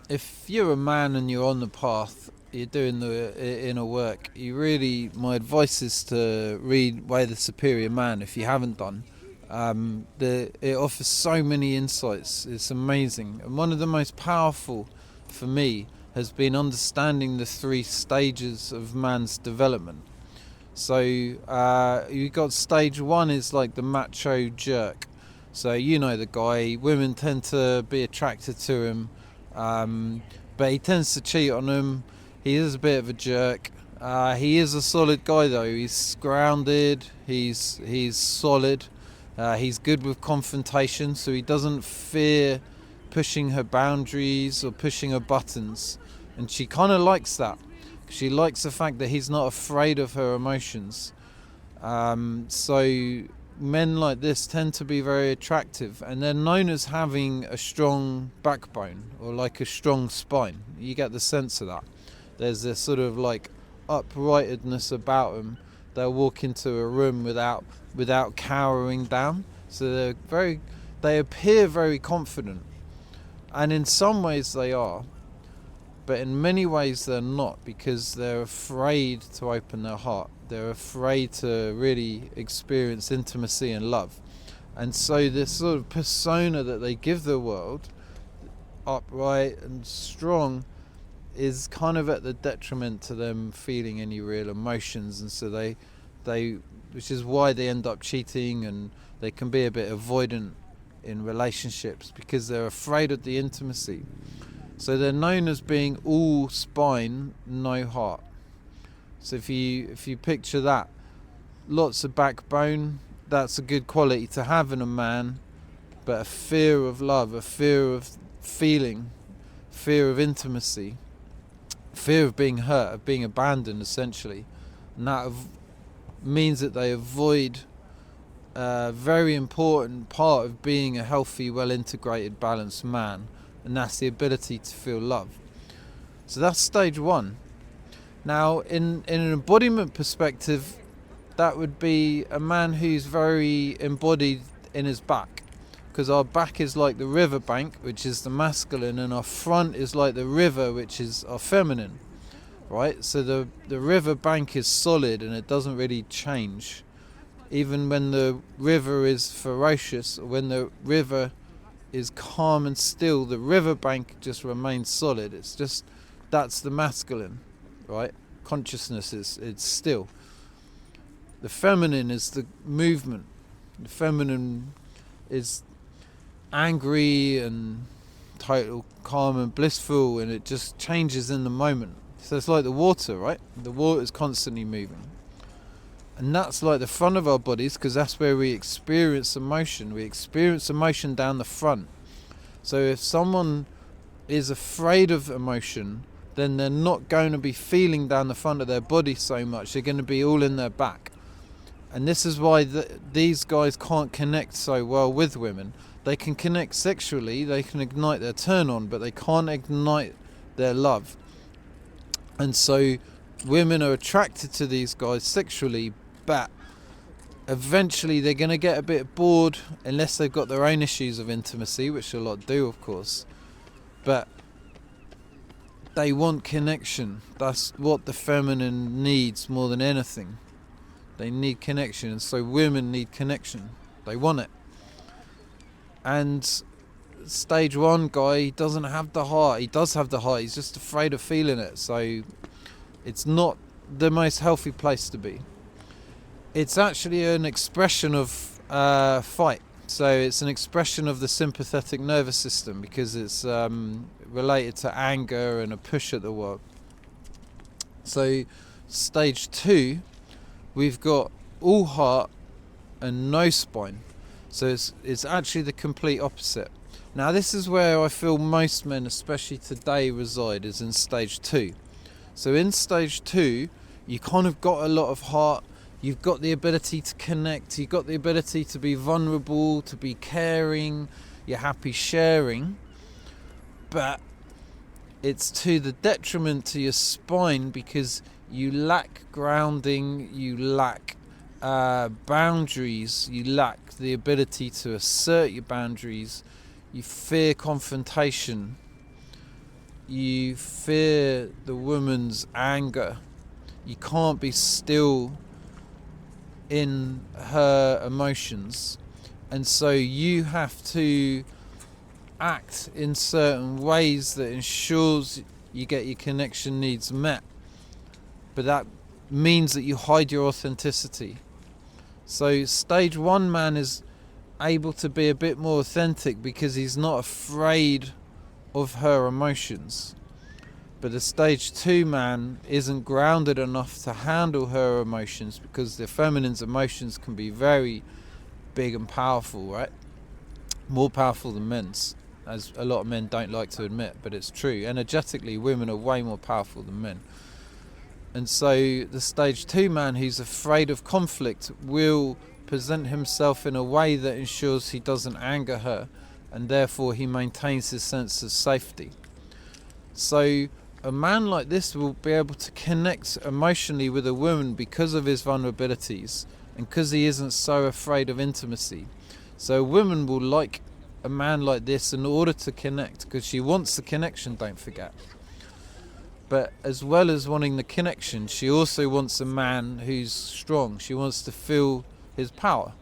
if you're a man and you're on the path, you're doing the inner work, my advice is to read Way of the Superior Man if you haven't done. It offers so many insights. It's amazing. And one of the most powerful for me has been understanding the 3 stages of man's development. So you got stage 1 is like the macho jerk. So you know the guy, women tend to be attracted to him, but he tends to cheat on them. He is a bit of a jerk. He is a solid guy though. He's grounded, he's solid, he's good with confrontation, so he doesn't fear pushing her boundaries or pushing her buttons. And she kind of likes that. She likes the fact that he's not afraid of her emotions. So men like this tend to be very attractive, and they're known as having a strong backbone or like a strong spine. You get the sense of that. There's this sort of like uprightedness about them. They'll walk into a room without cowering down. So they appear very confident, and in some ways they are, but in many ways they're not, because they're afraid to open their heart. They're afraid to really experience intimacy and love. And so this sort of persona that they give the world, upright and strong, is kind of at the detriment to them feeling any real emotions. And so they which is why they end up cheating, and they can be a bit avoidant in relationships because they're afraid of the intimacy. So they're known as being all spine, no heart. So if you picture that, lots of backbone, that's a good quality to have in a man, but a fear of love, a fear of feeling, fear of intimacy, fear of being hurt, of being abandoned essentially. And that means that they avoid a very important part of being a healthy, well-integrated, balanced man, and that's the ability to feel love. So that's stage 1. Now, in an embodiment perspective, that would be a man who's very embodied in his back, because our back is like the river bank, which is the masculine, and our front is like the river, which is our feminine, right? So the river bank is solid and it doesn't really change. Even when the river is ferocious, or when the river is calm and still, the river bank just remains solid. It's just, that's the masculine, right? Consciousness it's still. The feminine is the movement. The feminine is angry and total calm and blissful, and it just changes in the moment. So it's like the water, right? The water is constantly moving. And that's like the front of our bodies, because that's where we experience emotion. We experience emotion down the front. So if someone is afraid of emotion, then they're not going to be feeling down the front of their body so much. They're going to be all in their back. And this is why these guys can't connect so well with women. They can connect sexually, they can ignite their turn on, but they can't ignite their love. And so women are attracted to these guys sexually, but eventually they're going to get a bit bored unless they've got their own issues of intimacy, which a lot do, of course. But they want connection. That's what the feminine needs more than anything. They need connection, and so women need connection. They want it. And stage 1 guy, he doesn't have the heart. He does have the heart, he's just afraid of feeling it. So it's not the most healthy place to be. It's actually an expression of fight. So it's an expression of the sympathetic nervous system, because it's related to anger and a push at the world. So stage 2, we've got all heart and no spine. So it's actually the complete opposite. Now this is where I feel most men, especially today, reside, is in stage 2. So in stage 2, you kind of got a lot of heart. You've got the ability to connect. You've got the ability to be vulnerable, to be caring. You're happy sharing. But it's to the detriment to your spine, because you lack grounding, you lack boundaries, you lack the ability to assert your boundaries, you fear confrontation. you fear the woman's anger. You can't be still in her emotions, and so you have to act in certain ways that ensures you get your connection needs met, but that means that you hide your authenticity. So stage 1 man is able to be a bit more authentic because he's not afraid of her emotions, but the stage 2 man isn't grounded enough to handle her emotions, because the feminine's emotions can be very big and powerful, right? More powerful than men's, as a lot of men don't like to admit, but it's true. Energetically, women are way more powerful than men. And so the stage 2 man who's afraid of conflict will present himself in a way that ensures he doesn't anger her, and therefore he maintains his sense of safety. So a man like this will be able to connect emotionally with a woman because of his vulnerabilities and because he isn't so afraid of intimacy. So a woman will like a man like this in order to connect, because she wants the connection, don't forget. But as well as wanting the connection, she also wants a man who's strong. She wants to feel his power.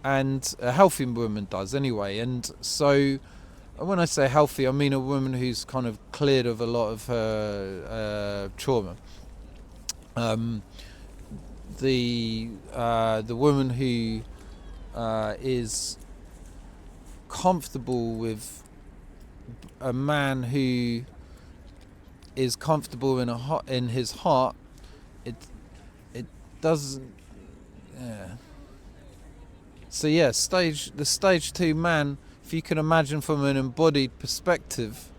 And a healthy woman does anyway. And so when I say healthy, I mean a woman who's kind of cleared of a lot of her trauma. The woman who is comfortable with a man who is comfortable in his heart, it doesn't. Yeah. So yeah, the stage 2 man, if you can imagine from an embodied perspective,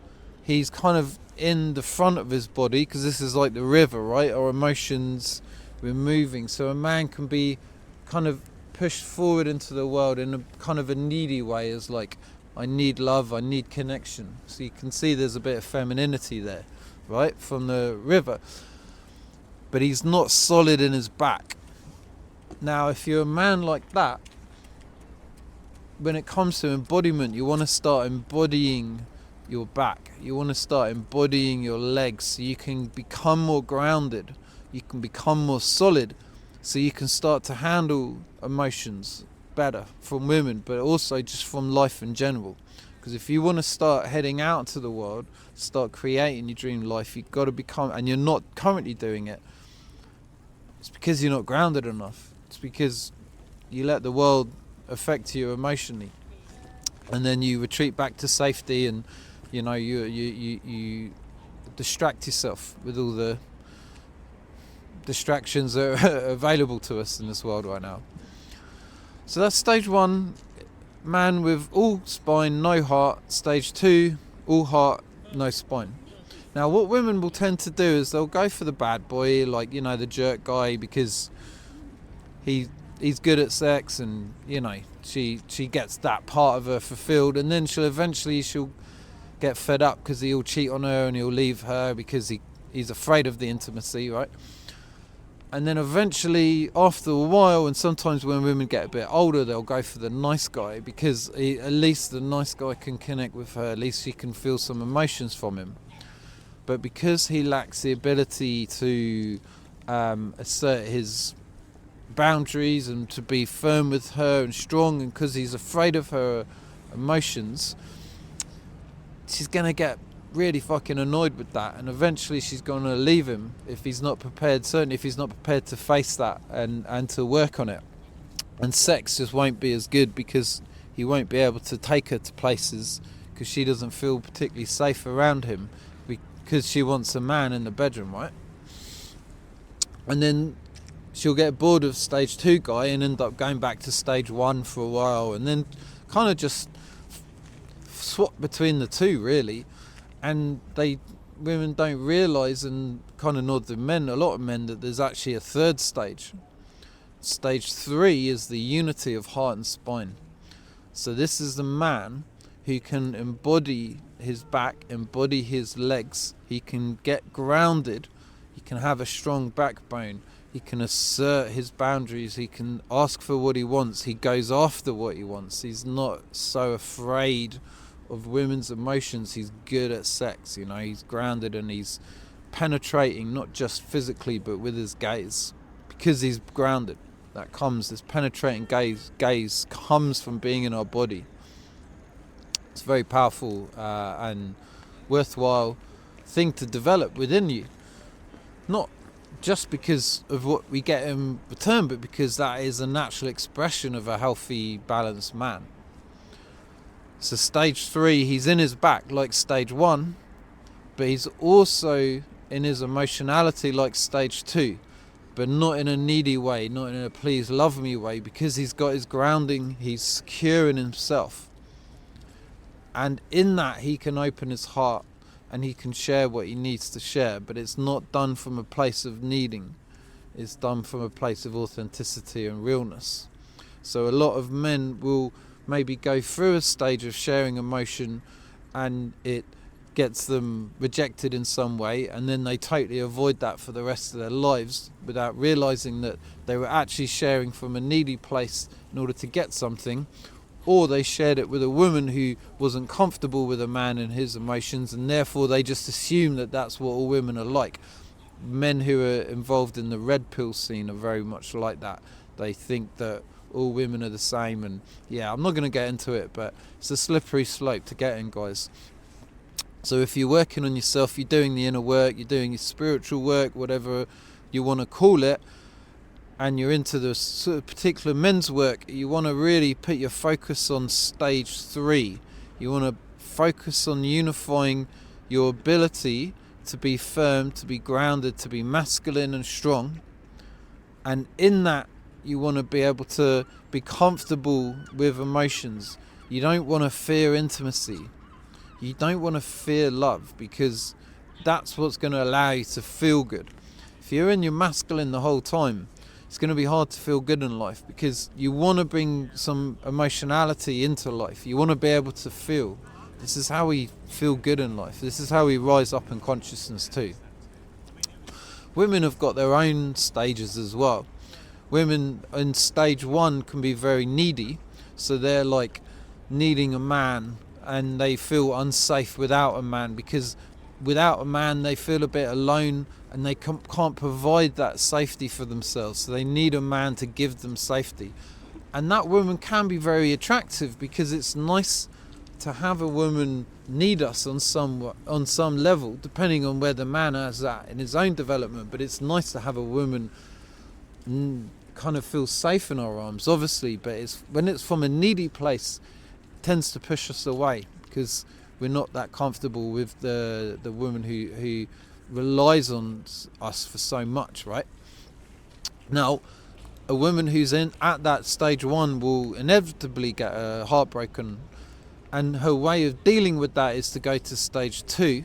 he's kind of in the front of his body, because this is like the river, right? Our emotions, we're moving. So a man can be kind of pushed forward into the world in a kind of a needy way, as like, I need love, I need connection. So you can see there's a bit of femininity there, right, from the river. But he's not solid in his back. Now, if you're a man like that, when it comes to embodiment, you want to start embodying your back. You want to start embodying your legs, so you can become more grounded. You can become more solid, so you can start to handle emotions better from women, but also just from life in general. Because if you want to start heading out into the world, start creating your dream life, you've got to become, and you're not currently doing it, it's because you're not grounded enough. It's because you let the world affect you emotionally, and then you retreat back to safety, and you distract yourself with all the distractions that are available to us in this world right now. So that's stage 1, man with all spine, no heart. Stage 2, all heart, no spine. Now what women will tend to do is they'll go for the bad boy, like, the jerk guy, because he's good at sex, and she gets that part of her fulfilled, and then she'll get fed up because he'll cheat on her and he'll leave her because he's afraid of the intimacy, right? And then eventually, after a while, and sometimes when women get a bit older, they'll go for the nice guy, because at least the nice guy can connect with her, at least she can feel some emotions from him. But because he lacks the ability to assert his boundaries and to be firm with her and strong, and because he's afraid of her emotions, she's going to get really fucking annoyed with that, and eventually she's going to leave him if he's not prepared, certainly if he's not prepared to face that and to work on it. And sex just won't be as good, because he won't be able to take her to places, because she doesn't feel particularly safe around him, because she wants a man in the bedroom, right? And then she'll get bored of stage 2 guy and end up going back to stage 1 for a while, and then kind of just swap between the two, really. And women don't realise, and kind of nor do men, a lot of men, that there's actually a third stage. Stage 3 is the unity of heart and spine. So this is the man who can embody his back, embody his legs. He can get grounded. He can have a strong backbone. He can assert his boundaries. He can ask for what he wants. He goes after what he wants. He's not so afraid of women's emotions, he's good at sex. You know, he's grounded and he's penetrating, not just physically but with his gaze, because he's grounded. This penetrating gaze comes from being in our body. It's a very powerful and worthwhile thing to develop within you, not just because of what we get in return, but because that is a natural expression of a healthy, balanced man. So stage 3, he's in his back like stage 1, but he's also in his emotionality like stage 2, but not in a needy way, not in a please love me way, because he's got his grounding, he's secure in himself. And in that he can open his heart and he can share what he needs to share, but it's not done from a place of needing. It's done from a place of authenticity and realness. So a lot of men will maybe go through a stage of sharing emotion and it gets them rejected in some way, and then they totally avoid that for the rest of their lives without realizing that they were actually sharing from a needy place in order to get something, or they shared it with a woman who wasn't comfortable with a man and his emotions, and therefore they just assume that that's what all women are like. Men who are involved in the red pill scene are very much like that. They think that all women are the same, and yeah, I'm not going to get into it, but it's a slippery slope to get in, guys. So if you're working on yourself, you're doing the inner work, you're doing your spiritual work, whatever you want to call it, and you're into the sort of particular men's work, you want to really put your focus on stage 3. You want to focus on unifying your ability to be firm, to be grounded, to be masculine and strong. And in that, you want to be able to be comfortable with emotions. You don't want to fear intimacy. You don't want to fear love, because that's what's going to allow you to feel good. If you're in your masculine the whole time, it's going to be hard to feel good in life, because you want to bring some emotionality into life. You want to be able to feel. This is how we feel good in life. This is how we rise up in consciousness too. Women have got their own stages as well. Women in stage 1 can be very needy, so they're like needing a man, and they feel unsafe without a man, because without a man they feel a bit alone and they can't provide that safety for themselves, so they need a man to give them safety. And that woman can be very attractive, because it's nice to have a woman need us on some level, depending on where the man is at in his own development. But it's nice to have a woman kind of feel safe in our arms, obviously, but when it's from a needy place, tends to push us away, because we're not that comfortable with the woman who relies on us for so much, right? Now, a woman who's at that stage 1 will inevitably get heartbroken, and her way of dealing with that is to go to stage 2,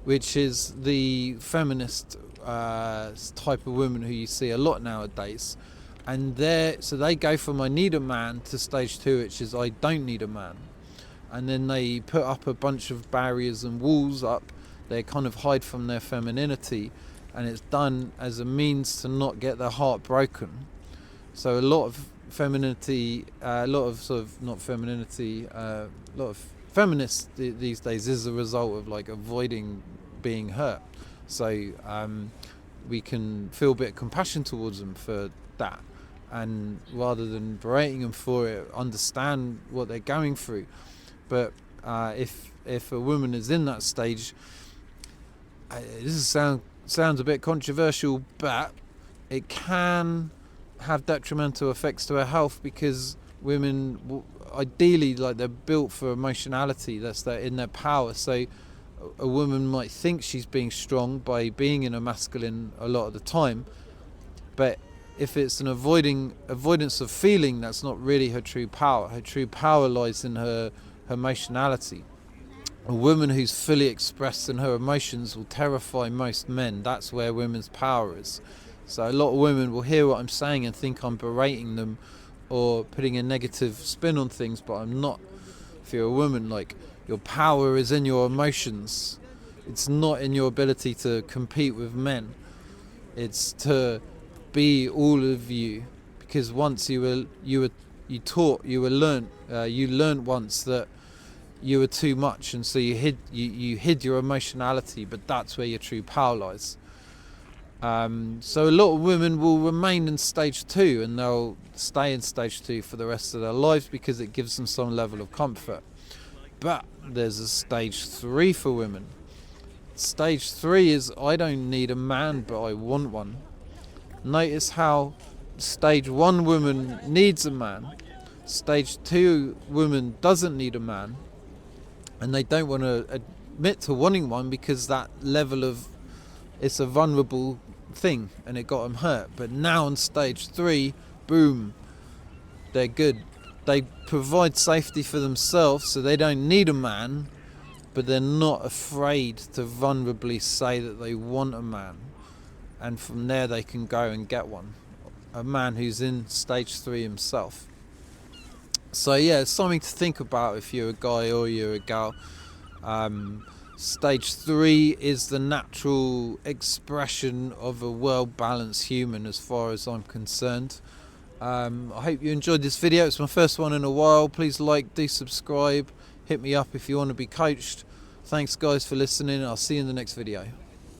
which is the feminist type of woman who you see a lot nowadays. And so they go from I need a man to stage 2, which is I don't need a man. And then they put up a bunch of barriers and walls up. They kind of hide from their femininity, and it's done as a means to not get their heart broken. So a lot of femininity, a lot of feminists these days is a result of like avoiding being hurt. So we can feel a bit of compassion towards them for that, and rather than berating them for it, understand what they're going through. But if a woman is in that stage, this sounds a bit controversial, but it can have detrimental effects to her health, because women ideally, like, they're built for emotionality. That's in their power. So a woman might think she's being strong by being in a masculine a lot of the time, but if it's an avoidance of feeling, that's not really her true power. Her true power lies in her emotionality. A woman who's fully expressed in her emotions will terrify most men. That's where women's power is. So a lot of women will hear what I'm saying and think I'm berating them or putting a negative spin on things, but I'm not. If you're a woman, like, your power is in your emotions. It's not in your ability to compete with men. It's to be all of you, because once you learned once that you were too much, and so you hid your emotionality, but that's where your true power lies. So a lot of women will remain in stage 2, and they'll stay in stage 2 for the rest of their lives because it gives them some level of comfort. But there's a stage 3 for women. Stage 3 is, I don't need a man, but I want one. Notice how stage 1 woman needs a man, stage 2 woman doesn't need a man, and they don't want to admit to wanting one because that level of, it's a vulnerable thing and it got them hurt. But now on stage 3, boom, they're good. They provide safety for themselves, so they don't need a man, but they're not afraid to vulnerably say that they want a man, and from there they can go and get one, a man who's in stage 3 himself. So yeah, it's something to think about if you're a guy or you're a gal. Stage 3 is the natural expression of a well-balanced human as far as I'm concerned. I hope you enjoyed this video. It's my first one in a while. Please like, do subscribe, hit me up if you want to be coached. Thanks guys for listening. I'll see you in the next video.